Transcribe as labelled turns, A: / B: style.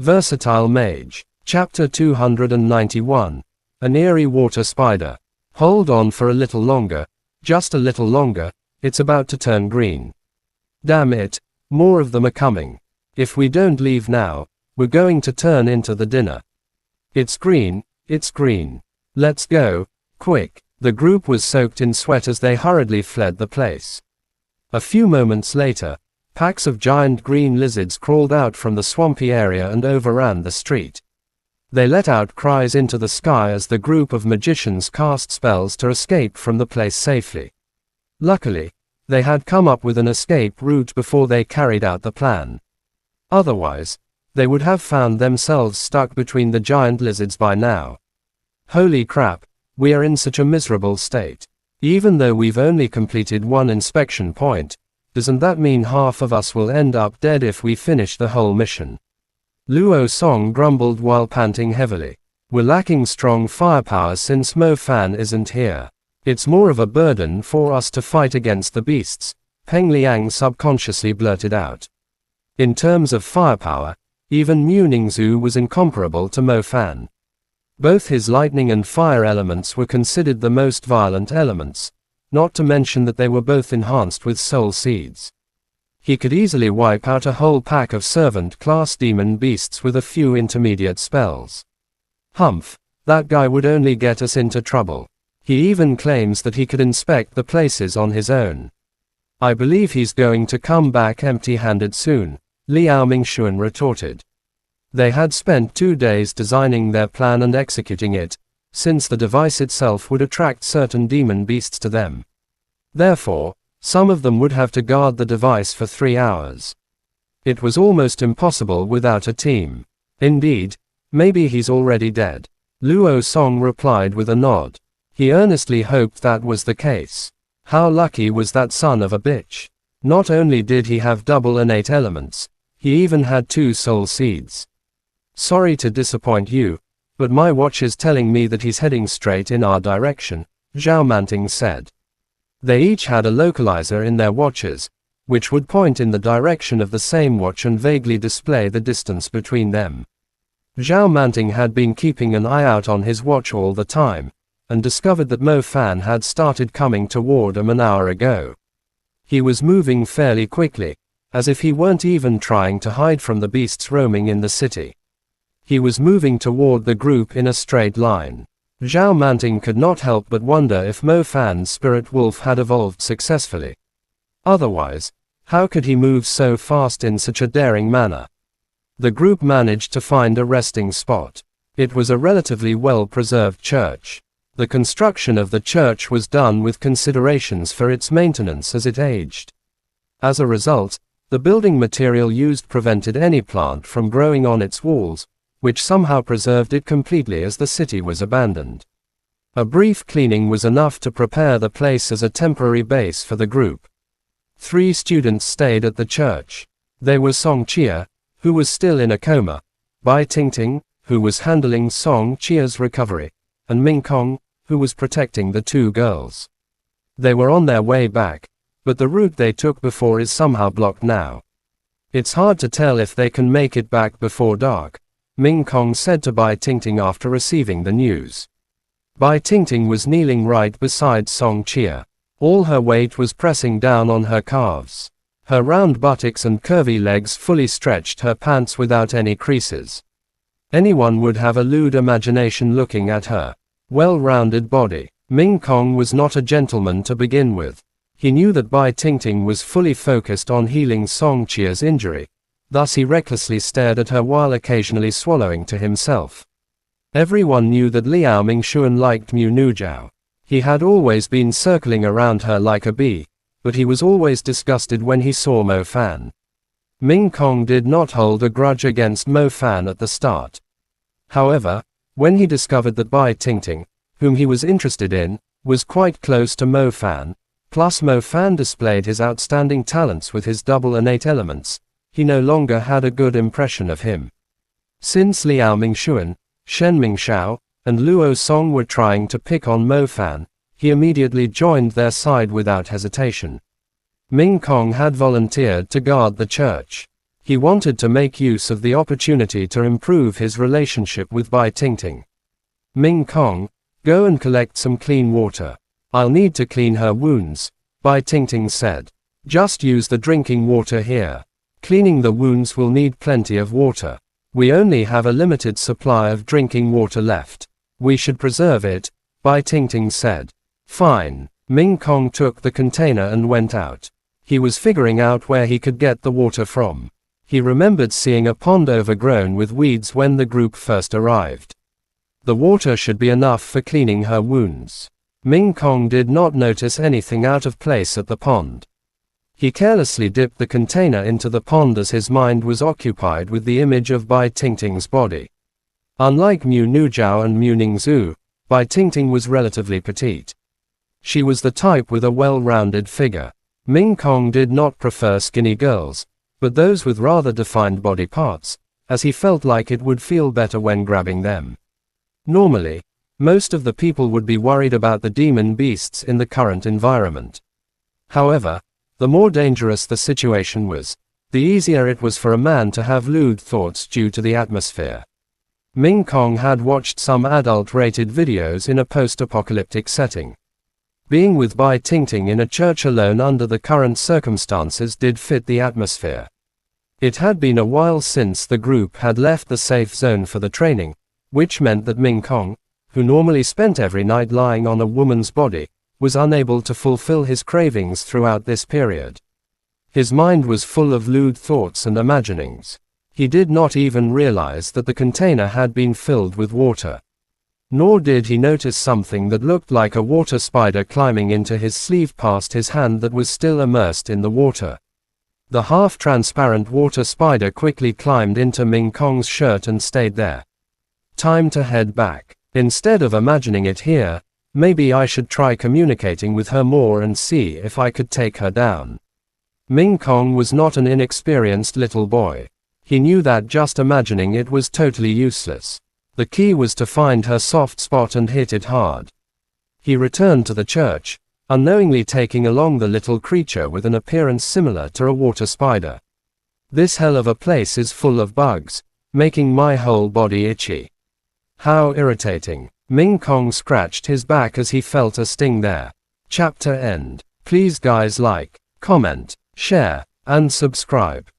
A: Versatile Mage. Chapter 291. An eerie water spider. Hold on for a little longer, just a little longer, it's about to turn green. Damn it, more of them are coming. If we don't leave now, we're going to turn into the dinner. It's green, it's green. Let's go, quick. The group was soaked in sweat as they hurriedly fled the place. A few moments later, packs of giant green lizards crawled out from the swampy area and overran the street. They let out cries into the sky as the group of magicians cast spells to escape from the place safely. Luckily, they had come up with an escape route before they carried out the plan. Otherwise, they would have found themselves stuck between the giant lizards by now. Holy crap, we are in such a miserable state. Even though we've only completed one inspection point, doesn't that mean half of us will end up dead if we finish the whole mission? Luo Song grumbled while panting heavily. We're lacking strong firepower since Mo Fan isn't here. It's more of a burden for us to fight against the beasts, Peng Liang subconsciously blurted out. In terms of firepower, even Mu Ningzhu was incomparable to Mo Fan. Both his lightning and fire elements were considered the most violent elements, not to mention that they were both enhanced with soul seeds. He could easily wipe out a whole pack of servant-class demon beasts with a few intermediate spells. Humph, that guy would only get us into trouble. He even claims that he could inspect the places on his own. I believe he's going to come back empty-handed soon, Liao Mingxuan retorted. They had spent 2 days designing their plan and executing it, since the device itself would attract certain demon beasts to them. Therefore, some of them would have to guard the device for 3 hours. It was almost impossible without a team. Indeed, maybe he's already dead. Luo Song replied with a nod. He earnestly hoped that was the case. How lucky was that son of a bitch? Not only did he have double innate elements, he even had 2 soul seeds. Sorry to disappoint you, but my watch is telling me that he's heading straight in our direction, Zhao Manting said. They each had a localizer in their watches, which would point in the direction of the same watch and vaguely display the distance between them. Zhao Manting had been keeping an eye out on his watch all the time, and discovered that Mo Fan had started coming toward him an hour ago. He was moving fairly quickly, as if he weren't even trying to hide from the beasts roaming in the city. He was moving toward the group in a straight line. Zhao Manting could not help but wonder if Mo Fan's spirit wolf had evolved successfully. Otherwise, how could he move so fast in such a daring manner? The group managed to find a resting spot. It was a relatively well-preserved church. The construction of the church was done with considerations for its maintenance as it aged. As a result, the building material used prevented any plant from growing on its walls, which somehow preserved it completely as the city was abandoned. A brief cleaning was enough to prepare the place as a temporary base for the group. 3 students stayed at the church. They were Song Chia, who was still in a coma, Bai Tingting, who was handling Song Chia's recovery, and Ming Kong, who was protecting the 2 girls. They were on their way back, but the route they took before is somehow blocked now. It's hard to tell if they can make it back before dark, Ming Kong said to Bai Tingting after receiving the news. Bai Tingting was kneeling right beside Song Chia. All her weight was pressing down on her calves. Her round buttocks and curvy legs fully stretched her pants without any creases. Anyone would have a lewd imagination looking at her well-rounded body. Ming Kong was not a gentleman to begin with. He knew that Bai Tingting was fully focused on healing Song Chia's injury. Thus he recklessly stared at her while occasionally swallowing to himself. Everyone knew that Liao Mingxuan liked Mu Nuzhao. He had always been circling around her like a bee, but he was always disgusted when he saw Mo Fan. Ming Kong did not hold a grudge against Mo Fan at the start. However, when he discovered that Bai Tingting, whom he was interested in, was quite close to Mo Fan, plus Mo Fan displayed his outstanding talents with his double innate elements, he no longer had a good impression of him. Since Liao Mingxuan, Shen Mingxiao, and Luo Song were trying to pick on Mo Fan, he immediately joined their side without hesitation. Ming Kong had volunteered to guard the church. He wanted to make use of the opportunity to improve his relationship with Bai Tingting. Ming Kong, go and collect some clean water. I'll need to clean her wounds, Bai Tingting said. Just use the drinking water here. Cleaning the wounds will need plenty of water. We only have a limited supply of drinking water left. We should preserve it, Bai Tingting said. Fine. Ming Kong took the container and went out. He was figuring out where he could get the water from. He remembered seeing a pond overgrown with weeds when the group first arrived. The water should be enough for cleaning her wounds. Ming Kong did not notice anything out of place at the pond. He carelessly dipped the container into the pond as his mind was occupied with the image of Bai Tingting's body. Unlike Mu Nujiao and Mu Ningzhu, Bai Tingting was relatively petite. She was the type with a well-rounded figure. Ming Kong did not prefer skinny girls, but those with rather defined body parts, as he felt like it would feel better when grabbing them. Normally, most of the people would be worried about the demon beasts in the current environment. However, the more dangerous the situation was, the easier it was for a man to have lewd thoughts due to the atmosphere. Ming Kong had watched some adult-rated videos in a post-apocalyptic setting. Being with Bai Tingting in a church alone under the current circumstances did fit the atmosphere. It had been a while since the group had left the safe zone for the training, which meant that Ming Kong, who normally spent every night lying on a woman's body, was unable to fulfill his cravings throughout this period. His mind was full of lewd thoughts and imaginings. He did not even realize that the container had been filled with water. Nor did he notice something that looked like a water spider climbing into his sleeve past his hand that was still immersed in the water. The half-transparent water spider quickly climbed into Ming Kong's shirt and stayed there. Time to head back. Instead of imagining it here, maybe I should try communicating with her more and see if I could take her down. Ming Kong was not an inexperienced little boy. He knew that just imagining it was totally useless. The key was to find her soft spot and hit it hard. He returned to the church, unknowingly taking along the little creature with an appearance similar to a water spider. This hell of a place is full of bugs, making my whole body itchy. How irritating. Ming Kong scratched his back as he felt a sting there. Chapter end. Please guys like, comment, share, and subscribe.